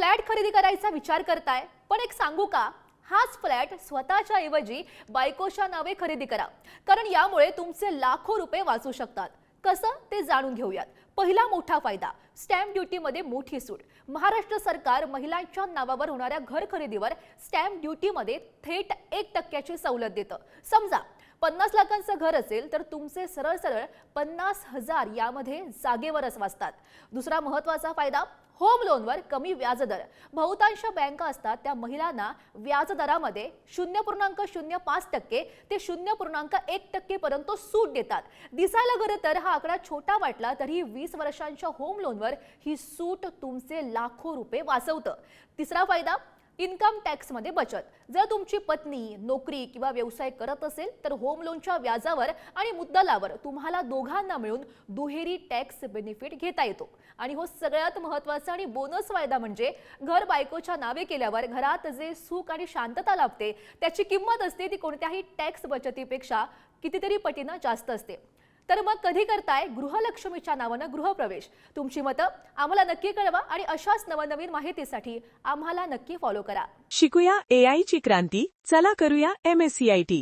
Flat खरेदी करायचा विचार करताय, पण एक सांगू का, हाच फ्लॅट स्वतःच्या ऐवजी बायकोच्या नावे खरेदी करा, कारण यामुळे तुमचे लाखो रुपये वाचू शकतात. कसं ते जाणून घेऊयात. पहिला मोठा फायदा, स्टॅम्प ड्युटीमध्ये मोठी सूट. महाराष्ट्र सरकार महिलांच्या नावावर होणाऱ्या घर खरेदीवर स्टॅम्प ड्युटीमध्ये थेट 1% सवलत देतं. समजा 50 लाखांचं घर असेल तर तुमचे सरळ सरळ 50,000 यामध्ये जागेवरच वाचतात. दुसरा महत्त्वाचा फायदा, होम लोनवर कमी व्याजदर. बहुतांश बँका असतात त्या महिलांना व्याजदरामध्ये 0.05% ते 0.1% पर्यंत सूट देतात. दिसायला खरं तर हा आकडा छोटा वाटला तरी 20 वर्षांच्या होम लोनवर ही सूट तुमचे लाखो रुपये वाचवतं. तिसरा फायदा, इन्कम टॅक्स मध्ये बचत. जर तुमची पत्नी नोकरी किंवा व्यवसाय करत असेल तर होम लोनच्या व्याजावर आणि मुद्दलावर तुम्हाला दोघांना मिळून दुहेरी टॅक्स बेनिफिट घेता येतो. आणि हो सगळ्यात महत्त्वाचा आणि बोनस फायदा म्हणजे घर बायकोच्या नावे केल्यावर घरात जे सुख आणि शांतता लाभते त्याची किंमत असते ती कोणत्याही टॅक्स बचतीपेक्षा कितीतरी पटीनं जास्त असते. तर मग कधी करताय गृहलक्ष्मीच्या नावानं गृहप्रवेश? तुमची मतं आम्हाला नक्की कळवा आणि अशाच नवनवीन माहितीसाठी आम्हाला नक्की फॉलो करा. शिकूया AI ची क्रांती. चला करूया MSCIT.